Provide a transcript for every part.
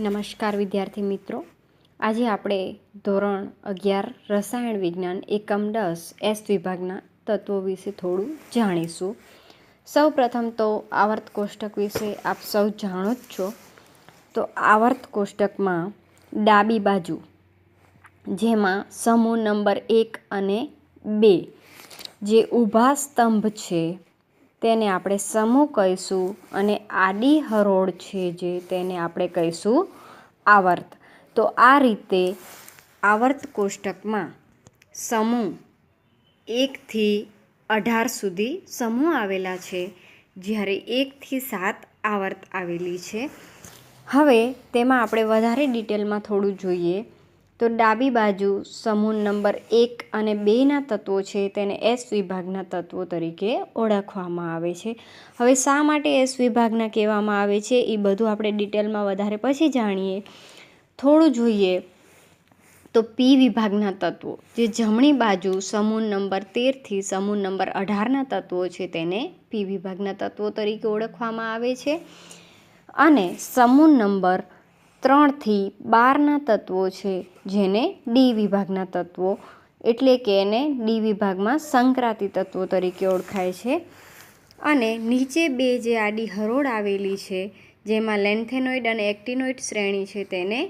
નમસ્કાર વિદ્યાર્થી મિત્રો, આજે આપણે ધોરણ 11 રસાયણ વિજ્ઞાન એકમ 10 એસ વિભાગના તત્વો વિશે થોડું જાણીશું. સૌ પ્રથમ તો આવર્ત કોષ્ટક વિશે આપ સૌ જાણો જ છો. તો આવર્ત કોષ્ટકમાં ડાબી બાજુ જેમાં સમૂહ નંબર 1 અને 2 જે ઊભા સ્તંભ છે તેને આપણે સમૂહ કહીશું અને આડી હરોળ છે જે તેને આપણે કહીશું આવર્ત. તો આ રીતે આવર્ત કોષ્ટકમાં સમૂહ 1 થી 18 સુધી સમૂહ આવેલા છે, જ્યારે 1 થી 7 આવર્ત આવેલી છે. હવે તેમાં આપણે વધારે ડિટેલમાં થોડું જોઈએ તો ડાબી બાજુ સમૂહ નંબર 1 અને 2ના તત્વો છે તેને એસ વિભાગના તત્વો તરીકે ઓળખવામાં આવે છે. હવે શા માટે એસ વિભાગના કહેવામાં આવે છે એ બધું આપણે ડિટેલમાં વધારે પછી જાણીએ. થોડું જોઈએ તો પી વિભાગના તત્વો જે જમણી બાજુ સમૂહ નંબર 13 થી સમૂહ નંબર 18ના તત્વો છે તેને પી વિભાગના તત્વો તરીકે ઓળખવામાં આવે છે. અને સમૂહ નંબર 3 થી 12ના તત્વો છે જેને ડી વિભાગના તત્વો એટલે કે એને ડી વિભાગમાં સંક્રાંતિ તત્વો તરીકે ઓળખાય છે. અને નીચે બે જે આડી હરોળ આવેલી છે જેમાં લેન્થેનોઇડ અને એક્ટિનોઇડ શ્રેણી છે તેને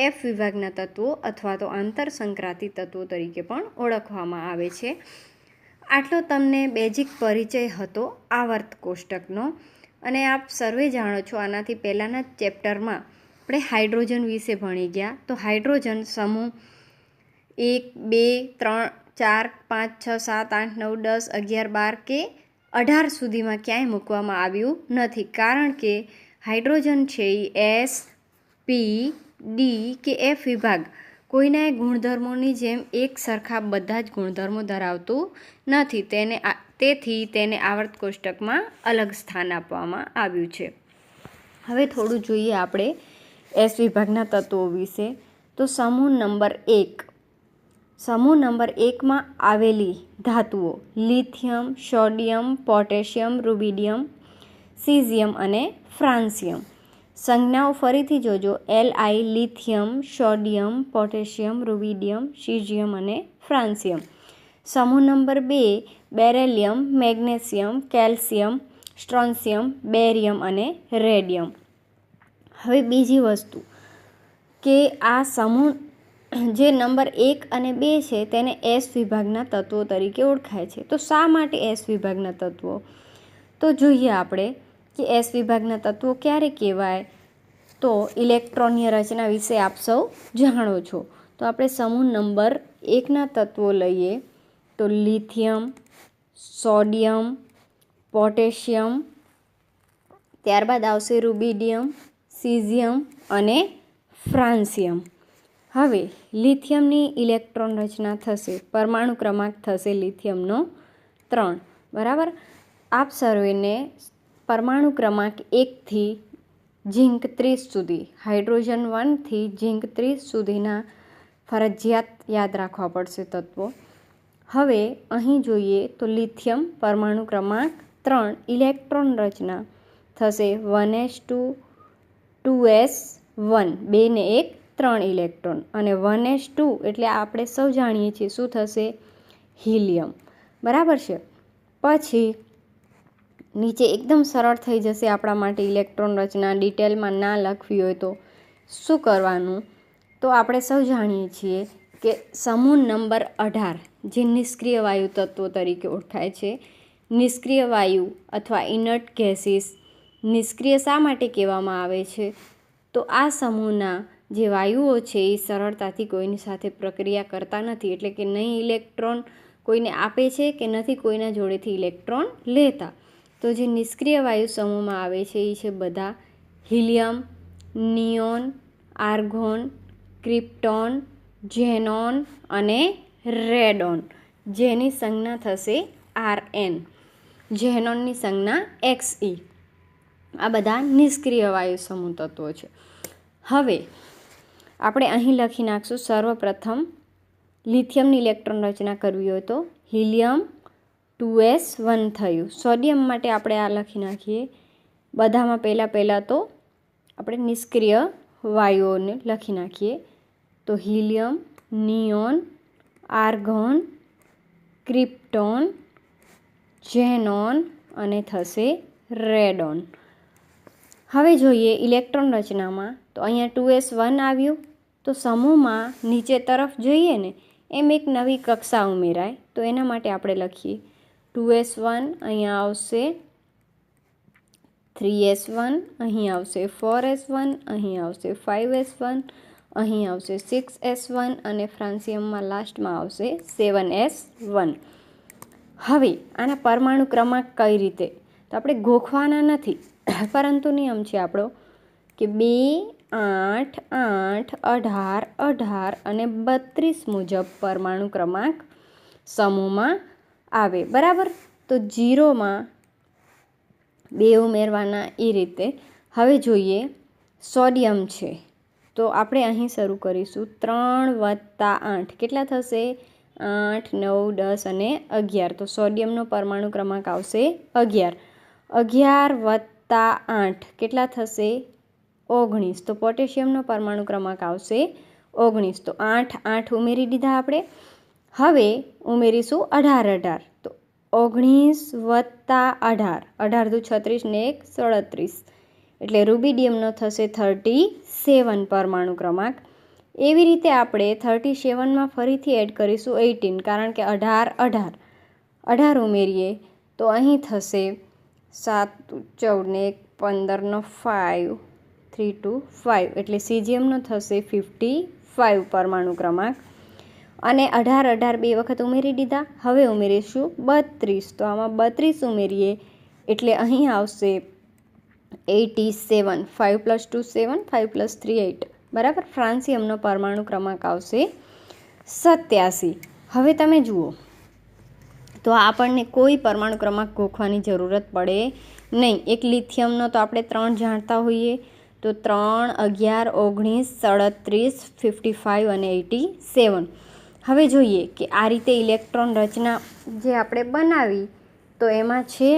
એફ વિભાગના તત્વો અથવા તો આંતર સંક્રાંતિ તત્વો તરીકે પણ ઓળખવામાં આવે છે. આટલો તમને બેઝિક પરિચય હતો આવર્ત કોષ્ટકનો. અને આપ સર્વે જાણો છો, આનાથી પહેલાંના ચેપ્ટરમાં આપણે હાઇડ્રોજન વિશે ભણી ગયા. તો હાઇડ્રોજન સમૂહ 1, 2, 3, 4, 5, 6, 7, 8, 9, 10, 11, 12 કે 18 સુધીમાં ક્યાંય મૂકવામાં આવ્યું નથી, કારણ કે હાઇડ્રોજન છે એ એસ, પી, ડી કે એફ વિભાગ કોઈના ગુણધર્મોની જેમ એક સરખા બધા જ ગુણધર્મો ધરાવતું નથી. તેથી તેને આવર્ત કોષ્ટકમાં અલગ સ્થાન આપવામાં આવ્યું છે. હવે થોડું જોઈએ આપણે એસ વિભાગના તત્વો વિશે. તો સમૂહ નંબર 1. સમૂહ નંબર 1માં આવેલી ધાતુઓ lithium, sodium, potassium, rubidium, caesium અને ફ્રાન્સિયમ. સંજ્ઞાઓ ફરીથી જોજો: Li lithium, sodium, potassium, rubidium, caesium અને ફ્રાન્સિયમ. સમૂહ number 2 beryllium, magnesium, calcium, strontium, barium અને રેડિયમ. હવે બીજી વસ્તુ કે આ સમૂહ જે નંબર 1 અને 2 છે તેને એસ વિભાગના તત્વો તરીકે ઓળખાય છે. તો શા માટે એસ વિભાગના તત્વો? તો જોઈએ આપણે કે એસ વિભાગના તત્વો ક્યારે કહેવાય. તો ઇલેક્ટ્રોનની રચના વિશે આપ સૌ જાણો છો. તો આપણે સમૂહ નંબર 1ના તત્વો લઈએ તો લિથિયમ, સોડિયમ, પોટેશિયમ, ત્યારબાદ આવશે રૂબિડિયમ, સીઝિયમ અને ફ્રાન્સિયમ. હવે લિથિયમની ઇલેક્ટ્રોન રચના થશે, પરમાણુ ક્રમાંક થશે લિથિયમનો 3. બરાબર. આપ સર્વેને પરમાણુ ક્રમાંક 1 થી ઝિંક 30 સુધી, હાઇડ્રોજન 1 થી ઝિંક 30 સુધીના ફરજિયાત યાદ રાખવા પડશે તત્વો. હવે અહીં જોઈએ તો લિથિયમ પરમાણુ ક્રમાંક 3 ઇલેક્ટ્રોન રચના થશે 1s2 2s1 2 ને 1 3 ઇલેક્ટ્રોન અને 1s2 એટલે આપણે સૌ જાણીએ છીએ શું થશે? હિલિયમ. બરાબર છે. પછી નીચે એકદમ સરળ થઈ જશે આપણા માટે ઇલેક્ટ્રોન રચના. ડિટેલમાં ના લખવી હોય તો શું કરવાનું? તો આપણે સૌ જાણીએ છીએ કે સમૂહ નંબર 18 જે નિષ્ક્રિય વાયુ તત્વો તરીકે ઓળખાય છે. નિષ્ક્રિય વાયુ અથવા ઇનર્ટ ગેસીસ નિષ્ક્રિય શા માટે કહેવામાં આવે છે? તો આ સમૂહના જે વાયુઓ છે એ સરળતાથી કોઈની સાથે પ્રક્રિયા કરતા નથી, એટલે કે નહીં ઇલેક્ટ્રોન કોઈને આપે છે કે નથી કોઈના જોડેથી ઇલેક્ટ્રોન લેતા. તો જે નિષ્ક્રિય વાયુ સમૂહમાં આવે છે એ છે બધા helium, neon, argon, krypton, xenon અને રેડોન, જેની સંજ્ઞા થશે Rn. ઝેનોનની સંજ્ઞા Xe. આ બધા નિષ્ક્રિય વાયુ સમૂહ તત્વો છે. હવે આપણે અહીં લખી નાખશું સર્વપ્રથમ લિથિયમની ઇલેક્ટ્રોન રચના કરવી હોય તો હિલિયમ 2s1 થયું. સોડિયમ માટે આપણે આ લખી નાખીએ. બધામાં પહેલાં તો આપણે નિષ્ક્રિય વાયુઓને લખી નાખીએ તો helium, neon, argon, krypton, xenon અને થશે રેડોન. હવે જોઈએ ઇલેક્ટ્રોન રચનામાં તો અહીંયા 2s1 આવ્યું. તો સમૂહમાં નીચે તરફ જઈએ ને એમ એક નવી કક્ષા ઉમેરાય. તો એના માટે આપણે લખીએ 2s1, અહીંયા આવશે 3s1, અહીં આવશે 4s1, અહીં આવશે 5s1, અહીં આવશે 6s1 અને ફ્રાન્સિયમમાં લાસ્ટમાં આવશે 7s1. હવે આના પરમાણુ ક્રમાંક કઈ રીતે? તો આપણે ગોખવાના નથી, પરંતુ નિયમ છે આપણો કે 2, 8, 8, 18, 18 અને 32 મુજબ પરમાણુ ક્રમાંક સમૂહમાં આવે. બરાબર. તો 0માં 2 ઉમેરવાના એ રીતે. હવે જોઈએ સોડિયમ છે તો આપણે અહીં શરૂ કરીશું 3 + 8 કેટલા થશે? 8, 9, 10 અને 11. તો સોડિયમનો પરમાણુ ક્રમાંક આવશે 11. 11 + 8 કેટલા થશે? 19. તો પોટેશિયમનો પરમાણુ ક્રમાંક આવશે 19. તો 8, 8 ઉમેરી દીધા આપણે. હવે ઉમેરીશું 18, 18. તો 19 + 18, 18 દુ 36 ને 1 37. એટલે રૂબિડિયમનો થશે 37 પરમાણુ ક્રમાંક. એવી રીતે આપણે 37માં ફરીથી એડ કરીશું 18, કારણ કે 18, 18 ઉમેરીએ તો અહીં થશે 7, 14 ને 1 15 નો 5, 3, 2, 5. એટલે સીઝિયમનો થશે 55 પરમાણુ ક્રમાંક. અને 18, 18 બે વખત ઉમેરી દીધા. હવે ઉમેરીશું 32. તો આમાં 32 ઉમેરીએ એટલે અહીં આવશે 87. 5 + 2 7, 5 + 3 8. બરાબર. ફ્રાન્સિયમનો પરમાણુ ક્રમાંક આવશે 87. હવે તમે જુઓ તો આપણને કોઈ પરમાણુ ક્રમાંક ગોખવાની જરૂરત પડે નહીં. એક લિથિયમનો તો આપણે 3 જાણતા હોઈએ. તો 3, 11, 19, 37, 55 અને 87. હવે જોઈએ કે આ રીતે ઇલેક્ટ્રોન રચના જે આપણે બનાવી તો એમાં છે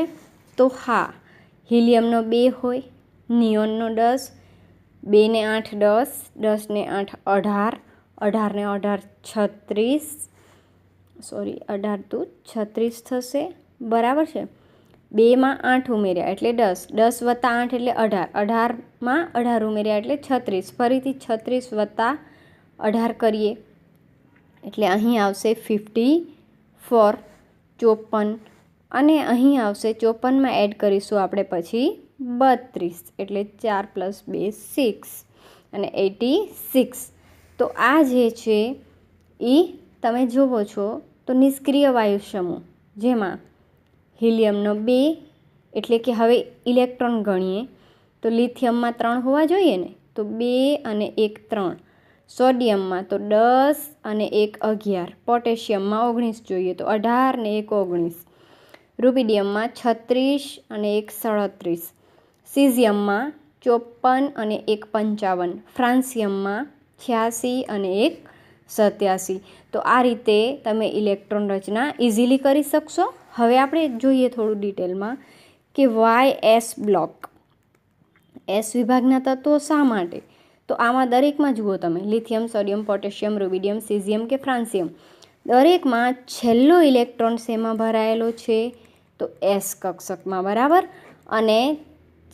તો હા, હિલિયમનો 2 હોય, નિયોનનો 10, 2 ને 8 10, 10 ને 8 18, 18 ને 18 36, 18 દુ 36 થશે. બરાબર છે. 2માં 8 ઉમેર્યા એટલે 10, 10 + 8 એટલે 18, 18માં 18 ઉમેર્યા એટલે 36. ફરીથી 36 + 18 કરીએ એટલે અહીં આવશે 54, 54. અને અહીં આવશે 54માં એડ કરીશું આપણે પછી 32, એટલે 4 + 2 6 અને 86. તો આ જે છે એ તમે જુઓ છો તો નિષ્ક્રિય વાયુ સમૂહ, જેમાં હિલિયમનો 2 એટલે કે હવે ઇલેક્ટ્રોન ગણીએ તો લિથિયમમાં 3 હોવા જોઈએ ને, તો 2 અને 1 3. સોડિયમમાં તો 10 અને 1 11. પોટેશિયમમાં 19 જોઈએ તો 18 ને 1 19. રૂબિડિયમમાં 36 અને 1 37. સીઝિયમમાં 54 અને 1 55. ફ્રાન્સિયમમાં 86 અને 1 87. તો આ રીતે તમે ઇલેક્ટ્રોન રચના ઇઝીલી કરી શકશો. હવે આપણે જોઈએ થોડું ડિટેલમાં કે વાય એસ બ્લોક, એસ વિભાગના તત્વો શા માટે? તો આમાં દરેકમાં જુઓ તમે lithium, sodium, potassium, rubidium, caesium કે ફ્રાન્સિયમ, દરેકમાં છેલ્લો ઇલેક્ટ્રોન શેમાં ભરાયેલો છે? તો એસ કક્ષકમાં. બરાબર. અને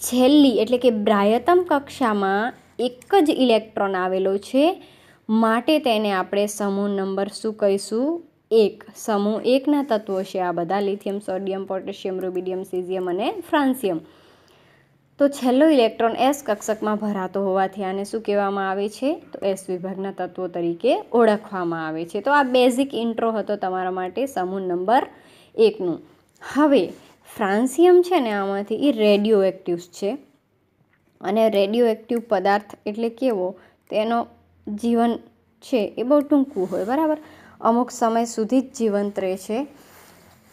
છેલ્લી એટલે કે બાહ્યતમ કક્ષામાં એક જ ઇલેક્ટ્રોન આવેલો છે, માટે તેને આપણે સમૂહ નંબર શું કહીશું? 1. સમૂહ 1ના તત્વો છે આ બધા, lithium, sodium, potassium, rubidium, caesium અને ફ્રાન્સિયમ. તો છેલ્લો ઇલેક્ટ્રોન એસ કક્ષકમાં ભરાતો હોવાથી આને શું કહેવામાં આવે છે? તો એસ વિભાગના તત્વો તરીકે ઓળખવામાં આવે છે. તો આ બેઝિક ઇન્ટ્રો હતો તમારા માટે સમૂહ નંબર 1નું. હવે ફ્રાન્સિયમ છે ને આમાંથી એ રેડિયો એક્ટિવ છે. અને રેડિયો એક્ટિવ પદાર્થ એટલે કેવો? તેનો જીવન છે એ બહુ ટૂંકું હોય. બરાબર. અમુક સમય સુધી જ જીવંત રહે છે.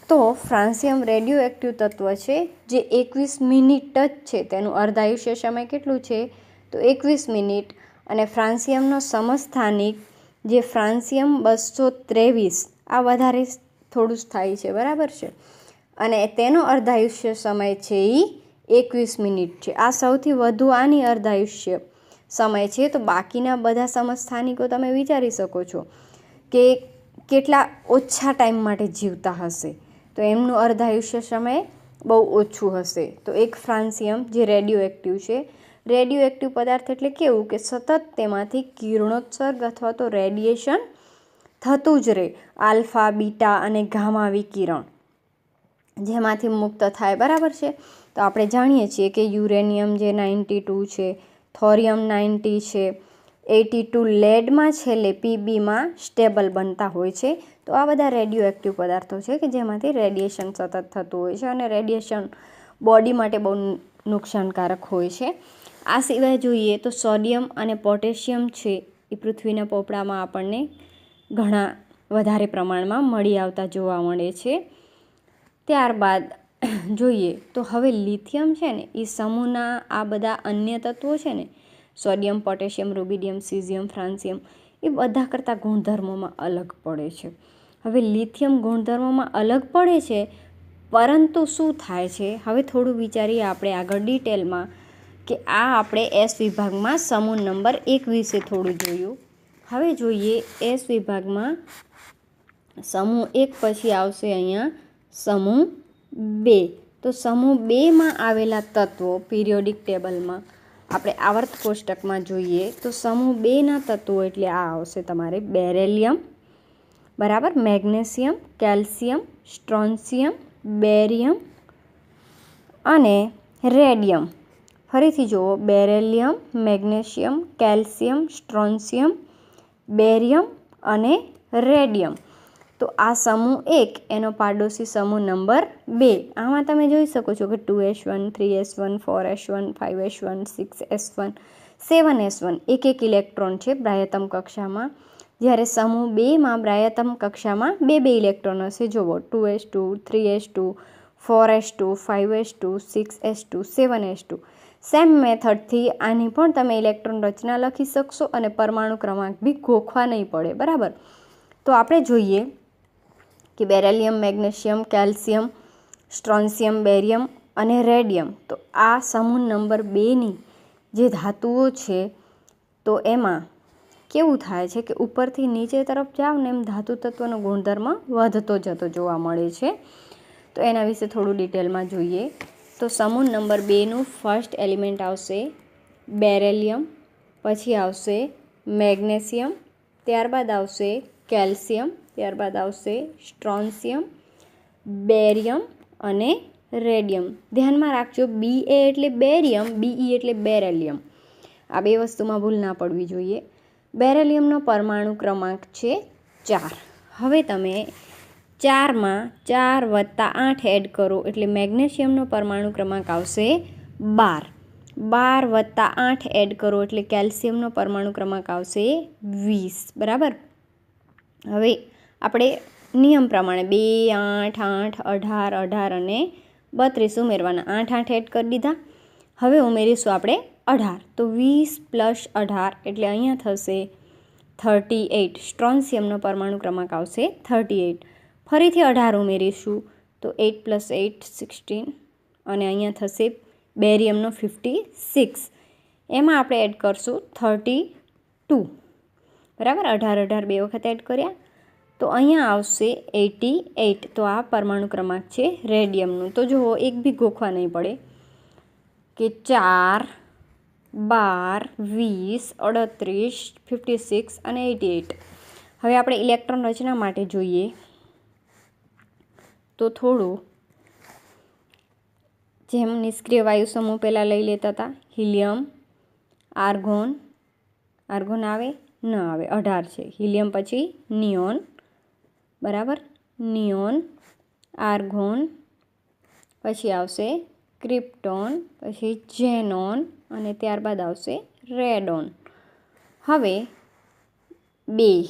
તો ફ્રાન્સિયમ રેડિયો એક્ટિવ તત્વ છે જે 21 મિનિટ જ છે. તેનું અર્ધાયુષ્ય સમય કેટલું છે? તો 21 મિનિટ. અને ફ્રાન્સિયમનો સમસ્થાનિક જે ફ્રાન્સિયમ 223, આ વધારે થોડું સ્થાયી છે. બરાબર છે. અને તેનો અર્ધાયુષ્ય સમય છે એ 21 મિનિટ છે. આ સૌથી વધુ આની અર્ધાયુષ્ય સમય છે, તો બાકીના બધા સમસ્થાનિકો તમે વિચારી શકો છો કે કેટલા ઓછા ટાઈમ માટે જીવતા હશે, તો એમનું અર્ધાયુષ્ય સમય બહુ ઓછું હશે. તો એક ફ્રાન્સિયમ જે રેડિયો એક્ટિવ છે. રેડિયો એક્ટિવ પદાર્થ એટલે કેવું કે સતત તેમાંથી કિરણોત્સર્ગ અથવા તો રેડિયેશન થતું જ રહે. આલ્ફા, બીટા અને ગામા વિકિરણ જેમાંથી મુક્ત થાય, બરાબર છે. તો આપણે જાણીએ છીએ કે યુરેનિયમ જે 92 છે, થોરિયમ 90 છે, 82 લેડમાં છેલ્લે પીબીમાં સ્ટેબલ બનતા હોય છે. તો આ બધા રેડિયો એક્ટિવ પદાર્થો છે કે જેમાંથી રેડિયેશન સતત થતું હોય છે અને રેડિયેશન બોડી માટે બહુ નુકસાનકારક હોય છે. આ સિવાય જોઈએ તો સોડિયમ અને પોટેશિયમ છે એ પૃથ્વીના પોપડામાં આપણને ઘણા વધારે પ્રમાણમાં મળી આવતા જોવા મળે છે. ત્યારબાદ જોઈએ તો હવે લિથિયમ છે ને એ સમૂહના આ બધા અન્ય તત્વો છે ને, સોડિયમ, પોટેશિયમ, રૂબિડિયમ, સીઝિયમ, ફ્રાન્સિયમ, એ બધા કરતાં ગુણધર્મોમાં અલગ પડે છે. હવે લિથિયમ ગુણધર્મોમાં અલગ પડે છે, પરંતુ શું થાય છે હવે થોડું વિચારીએ આપણે આગળ ડિટેલમાં, કે આ આપણે એસ વિભાગમાં સમૂહ નંબર 1 વિશે થોડું જોયું. હવે જોઈએ એસ વિભાગમાં સમૂહ 1 પછી આવશે અહીંયા સમૂહ 2. તો સમૂહ 2માં આવેલા તત્વો પીરિયોડિક ટેબલમાં આપણે આવર્ત કોષ્ટકમાં જોઈએ તો સમૂહ 2ના તત્વો એટલે આ આવશે તમારે બેરેલિયમ, બરાબર, મેગ્નેશિયમ, કેલ્શિયમ, સ્ટ્રોન્શિયમ, બેરિયમ અને રેડિયમ. ફરીથી જુઓ, beryllium, magnesium, calcium, strontium, barium અને રેડિયમ. તો આ સમૂહ 1 એનો પાડોશી સમૂહ નંબર 2. આમાં તમે જોઈ શકો છો કે 2s1, 3s1, 4s1, 5s1, 6s1, 7s1 એક ઇલેક્ટ્રોન છે બ્રાયતમ કક્ષામાં, જ્યારે સમૂહ 2માં બ્રાયતમ કક્ષામાં 2 ઇલેક્ટ્રોન હશે. જુઓ, 2s2, 3s2, 4s2, 5s2, 6s2, 7s2. Same મેથડથી આની પણ તમે ઇલેક્ટ્રોન રચના લખી શકશો અને પરમાણુ ક્રમાંક બી ગોખવા નહીં પડે, બરાબર. તો આપણે જોઈએ કે beryllium, magnesium, calcium, strontium, barium અને રેડિયમ. તો આ સમૂહ નંબર 2ની જે ધાતુઓ છે તો એમાં કેવું થાય છે કે ઉપરથી નીચે તરફ જાવ ને એમ ધાતુ તત્વનો ગુણધર્મ વધતો જતો જોવા મળે છે. તો એના વિશે થોડું ડિટેલમાં જોઈએ તો સમૂહ નંબર 2નું ફર્સ્ટ એલિમેન્ટ આવશે બેરેલિયમ, પછી આવશે મેગ્નેશિયમ, ત્યારબાદ આવશે કેલ્શિયમ, ત્યારબાદ આવશે સ્ટ્રોન્શિયમ, બેરિયમ અને રેડિયમ. ધ્યાનમાં રાખજો, BA એટલે બેરિયમ, BE એટલે બેરેલિયમ. આ બે વસ્તુમાં ભૂલ ના પડવી જોઈએ. બેરેલિયમનો પરમાણુ ક્રમાંક છે 4. હવે તમે 4માં 4 + 8 એડ કરો એટલે મેગ્નેશિયમનો પરમાણુ ક્રમાંક આવશે 12. 12 + 8 એડ કરો એટલે કેલ્શિયમનો પરમાણુ ક્રમાંક આવશે 20, બરાબર. હવે આપણે નિયમ પ્રમાણે 2, 8, 8, 18, 18 અને 32 ઉમેરવાના. 8, 8 એડ કરી દીધા. હવે ઉમેરીશું આપણે 18. તો 20 + 18 એટલે અહીંયા થશે 38. સ્ટ્રોન્શિયમનો પરમાણુ ક્રમાંક આવશે 38. ફરીથી 18 ઉમેરીશું તો 8 + 8 16 અને અહીંયા થશે બેરિયમનો 56. એમાં આપણે એડ કરશું 32, બરાબર. 18, 18 બે વખત એડ કર્યા તો અહીંયા આવશે 88. તો આ પરમાણુ ક્રમાંક છે રેડિયમનું. તો જુઓ, એક બી ગોખવા નહીં પડે કે 4, 12, 20, 38, 56 અને 88. હવે આપણે ઇલેક્ટ્રોન રચના માટે જોઈએ તો થોડું જેમ નિષ્ક્રિય વાયુ સમૂહ પહેલાં લઈ લેતા હતા, હિલિયમ, આર્ગોન, આર્ગોન આવે ન આવે, 18 છે. હિલિયમ પછી નિયોન, બરાબર, નિયોન, આર્ગોન, પછી આવશે ક્રિપ્ટોન, પછી ઝેનોન અને ત્યારબાદ આવશે રેડોન. હવે 2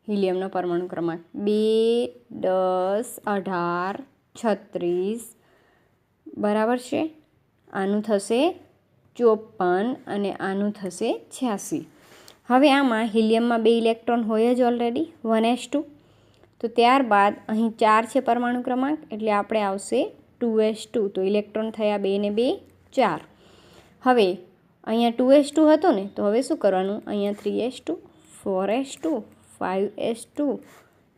હિલિયમનો પરમાણુ ક્રમાંક 2, 10, 18, 36, બરાબર છે. આનું થશે 54 અને આનું થશે 86. હવે આમાં હિલિયમમાં 2 ઇલેક્ટ્રોન હોય જ ઓલરેડી, 1s2. તો ત્યારબાદ અહીં 4 છે પરમાણુ ક્રમાંક એટલે આપણે આવશે 2s2. તો ઇલેક્ટ્રોન થયા 2 ને 2 4. હવે અહીંયા 2s2 હતું ને, તો હવે શું કરવાનું, અહીંયા 3s2, 4s2, 5s2,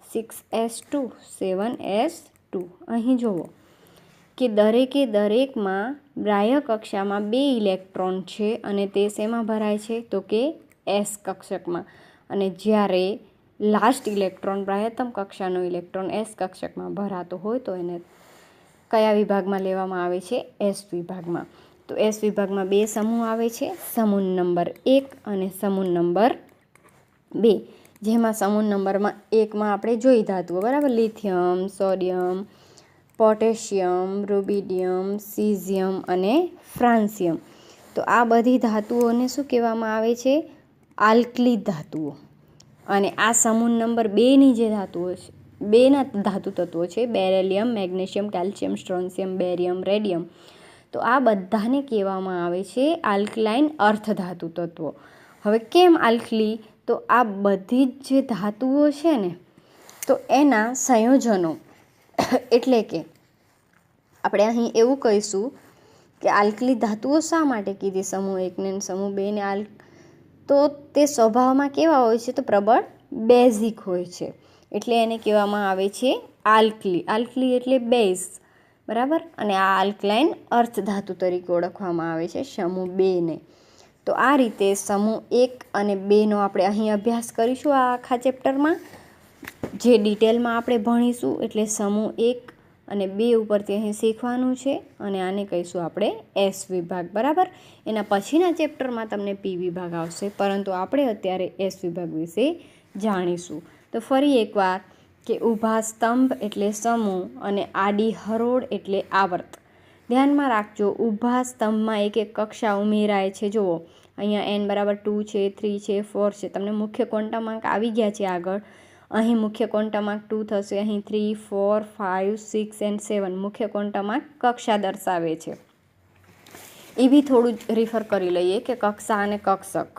6s2, 7s2. અહીં જુઓ કે દરેકમાં બાહ્ય કક્ષામાં 2 ઇલેક્ટ્રોન છે અને તે શેમાં ભરાય છે, તો કે એસ કક્ષકમાં. અને જ્યારે લાસ્ટ ઇલેક્ટ્રોન, બાહ્યતમ કક્ષાનો ઇલેક્ટ્રોન એસ કક્ષકમાં ભરાતો હોય તો એને કયા વિભાગમાં લેવામાં આવે છે, એસ વિભાગમાં. તો એસ વિભાગમાં 2 સમૂહ આવે છે, સમૂહ નંબર 1 અને સમૂહ નંબર 2. જેમાં સમૂહ નંબરમાં 1માં આપણે જોઈ ધાતુઓ, બરાબર, lithium, sodium, potassium, rubidium, caesium અને ફ્રાન્સિયમ. તો આ બધી ધાતુઓને શું કહેવામાં આવે છે, આલ્કલી ધાતુઓ. અને આ સમૂહ નંબર 2ની જે ધાતુઓ છે, 2ના ધાતુ તત્વો છે, beryllium, magnesium, calcium, strontium, barium, radium. તો આ બધાને કહેવામાં આવે છે આલ્કલાઇન અર્ધધાતુ તત્વો. હવે કેમ આલ્કલી, તો આ બધી જ જે ધાતુઓ છે ને, તો એના સંયોજનો, એટલે કે આપણે અહીં એવું કહીશું કે આલ્કલી ધાતુઓ શા માટે કીધી સમૂહ 1 ને સમૂહ 2 ને, તો તે સ્વભાવમાં કેવા હોય છે, તો પ્રબળ બેઝિક હોય છે, એટલે એને કહેવામાં આવે છે આલ્કલી. આલ્કલી એટલે બેઝ, બરાબર. અને આ આલ્કલાઇન અર્ધધાતુ તરીકે ઓળખવામાં આવે છે સમૂહ 2ને. તો આ રીતે સમૂહ 1 અને 2નો આપણે અહીં અભ્યાસ કરીશું આ આખા ચેપ્ટરમાં, જે ડિટેલમાં આપણે ભણીશું. એટલે સમૂહ 1 અને 2 ઉપરથી અહીં શીખવાનું છે, અને આને કહીશું આપણે એસ વિભાગ, બરાબર. એના પછીના ચેપ્ટરમાં તમને પી વિભાગ આવશે, પરંતુ આપણે અત્યારે એસ વિભાગ વિશે જાણીશું. તો ફરી એકવાર કે ઊભા સ્તંભ એટલે સમૂહ અને આડી હરોળ એટલે આવર્ત. ધ્યાનમાં રાખજો, ઊભા સ્તંભમાં એક કક્ષા ઉમેરાય છે. જુઓ અહીંયા n બરાબર 2 છે, 3 છે, 4 છે. તમને મુખ્ય ક્વોન્ટમાંક આવી ગયા છે આગળ. અહીં મુખ્ય ક્વોન્ટમાંક 2 થશે, અહીં 3, 4, 5, 6 and 7 મુખ્ય ક્વોન્ટમાંક કક્ષા દર્શાવે છે. એ બી થોડું રિફર કરી લઈએ કે કક્ષા અને કક્ષક.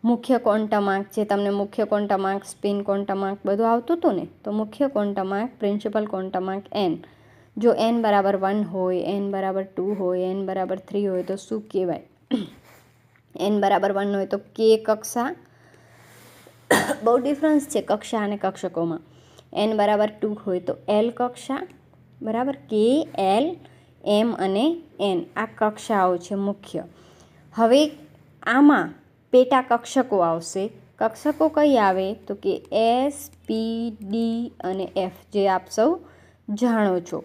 મુખ્ય ક્વોન્ટમાંક, જે તમને મુખ્ય ક્વોન્ટમાંક, સ્પિન ક્વોન્ટમાંક બધું આવતું હતું ને, તો મુખ્ય ક્વોન્ટમાંક, પ્રિન્સિપલ ક્વોન્ટમાંક n. જો n બરાબર 1 હોય, n બરાબર 2 હોય, n બરાબર 3 હોય તો શું કહેવાય? n બરાબર 1 હોય તો કે કક્ષા. બહુ ડિફરન્સ છે કક્ષા અને કક્ષકોમાં. n બરાબર 2 હોય તો એલ કક્ષા, બરાબર. કે, એલ, એમ અને n આ કક્ષાઓ છે મુખ્ય. હવે આમાં પેટા કક્ષકો આવશે. કક્ષકો કઈ આવે, તો કે એસ, પી, ડી અને એફ, જે આપ સૌ જાણો છો.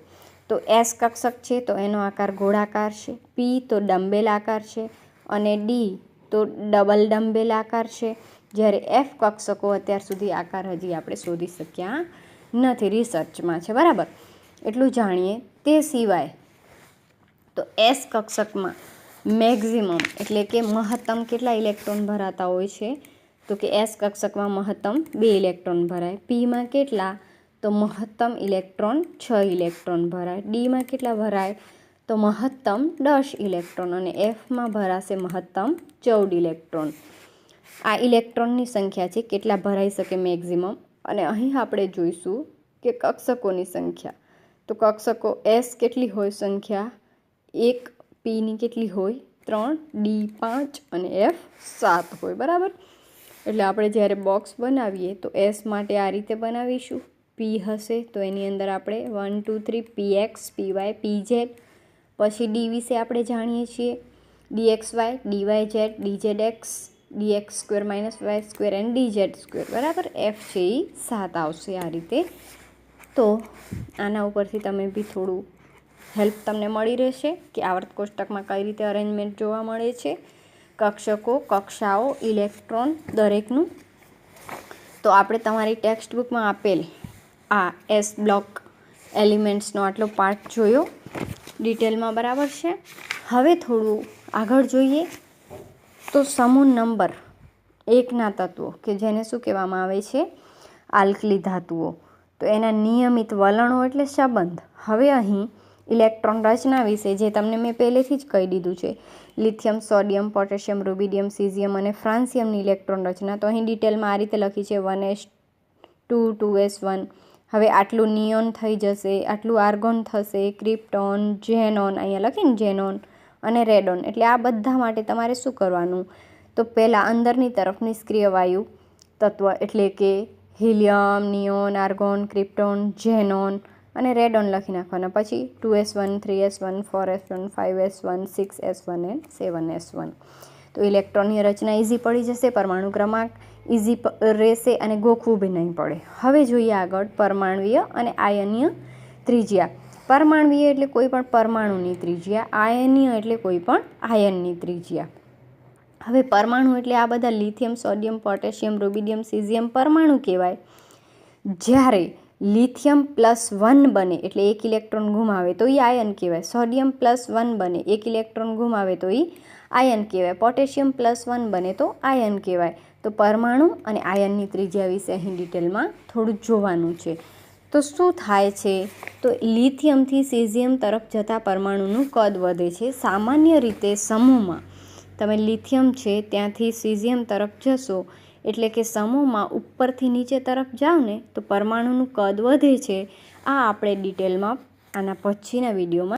તો એસ કક્ષક છે તો એનો આકાર ગોળાકાર છે, પી તો ડંબેલ આકાર છે, અને ડી તો ડબલ ડંબેલ આકાર છે. જ્યારે એફ કક્ષકો અત્યાર સુધી આકાર હજી આપણે શોધી શક્યા નથી, રિસર્ચમાં છે, બરાબર. એટલું જાણીએ. તે સિવાય તો એસ કક્ષકમાં મેક્ઝિમમ એટલે કે મહત્તમ કેટલા ઇલેક્ટ્રોન ભરાતા હોય છે, તો કે એસ કક્ષકમાં મહત્તમ 2 ઇલેક્ટ્રોન ભરાય. પીમાં કેટલા, તો મહત્તમ ઇલેક્ટ્રોન 6 ઇલેક્ટ્રોન ભરાય. ડીમાં કેટલા ભરાય, તો મહત્તમ 10 ઇલેક્ટ્રોન, અને એફમાં ભરાશે મહત્તમ 14 ઇલેક્ટ્રોન. આ ઇલેક્ટ્રોનની સંખ્યા છે, કેટલા ભરાઈ શકે મેક્ઝિમમ. અને અહીં આપણે જોઈશું કે કક્ષકોની સંખ્યા. તો કક્ષકો એસ કેટલી હોય સંખ્યા, 1, પીની કેટલી હોય 3, ડી 5 અને એફ 7 હોય, બરાબર. એટલે આપણે જ્યારે બોક્સ બનાવીએ તો એસ માટે આ રીતે બનાવીશું. પી હશે તો એની અંદર આપણે 1, 2, 3 પીએક્સ, પીવાય, પીઝેડ. પછી ડી વિશે આપણે જાણીએ છીએ, DXY, DYZ, DZX, DX square minus Y square and DZ square, બરાબર. એફ છે એ 7 આવશે આ રીતે. તો આના ઉપરથી તમે બી થોડું હેલ્પ તમને મળી રહેશે કે આવર્ત કોષ્ટકમાં કઈ રીતે અરેન્જમેન્ટ જોવા મળે છે, કક્ષકો, કક્ષાઓ, ઇલેક્ટ્રોન દરેકનું. તો આપણે તમારી ટેક્સ્ટ બુકમાં આપેલ આ એસ બ્લોક એલિમેન્ટ્સનો આટલો પાર્ટ જોયો ડિટેલમાં, બરાબર છે. હવે થોડું આગળ જોઈએ તો સમૂહ નંબર 1ના તત્વો કે જેને શું કહેવામાં આવે છે, આલ્કલી ધાતુઓ. તો એના નિયમિત વલણો એટલે સંબંધ. હવે અહીં ઇલેક્ટ્રોન રચના વિશે જે તમને મેં પહેલેથી જ કહી દીધું છે, lithium, sodium, potassium, rubidium, caesium અને ફ્રાન્સિયમની ઇલેક્ટ્રોન રચના. તો અહીં ડિટેલમાં આ રીતે લખી છે 1s2, 2s1. હવે આટલું નિયોન થઈ જશે, આટલું આર્ગોન થશે, ક્રિપ્ટોન, ઝેનોન, અહીંયા લખીને ઝેનોન, અને રેડોન. એટલે આ બધા માટે તમારે શું કરવાનું, તો પહેલાં અંદરની તરફ નિષ્ક્રિય વાયુ તત્વ એટલે કે helium, neon, argon, krypton, xenon અને રેડોન લખી નાખવાના. પછી 2s1, 3s1, 4s1, 5s1, 6s1 અને 7s1. તો ઇલેક્ટ્રોનની રચના ઇઝી પડી જશે, પરમાણુ ક્રમાંક ઇઝી રહેશે અને ગોખવું બી નહીં પડે. હવે જોઈએ આગળ પરમાણવીય અને આયનીય ત્રિજ્યા. પરમાણવીય એટલે કોઈ પણ પરમાણુની ત્રિજ્યા, આયનીય એટલે કોઈ પણ આયનની ત્રિજ્યા. હવે પરમાણુ એટલે આ બધા lithium, sodium, potassium, rubidium, caesium પરમાણુ કહેવાય. જ્યારે લિથિયમ +1 બને એટલે 1 ઇલેક્ટ્રોન ગુમાવે તો એ આયન કહેવાય. સોડિયમ +1 બને 1 ઇલેક્ટ્રોન ગુમાવે તો એ આયન કહેવાય. પોટેશિયમ +1 બને તો આયન કહેવાય. તો પરમાણુ અને આયનની ત્રિજ્યા વિશે અહીં ડિટેલમાં થોડું જોવાનું છે. તો શું થાય છે, તો લિથિયમથી સીઝિયમ તરફ જતા પરમાણુનું કદ વધે છે. સામાન્ય રીતે સમૂહમાં તમે લિથિયમ છે ત્યાંથી સીઝિયમ તરફ જશો એટલે કે સમૂહમાં ઉપરથી નીચે તરફ જાઓ ને તો પરમાણુનું કદ વધે છે. આ આપણે ડિટેલમાં આના પછીના વિડીયોમાં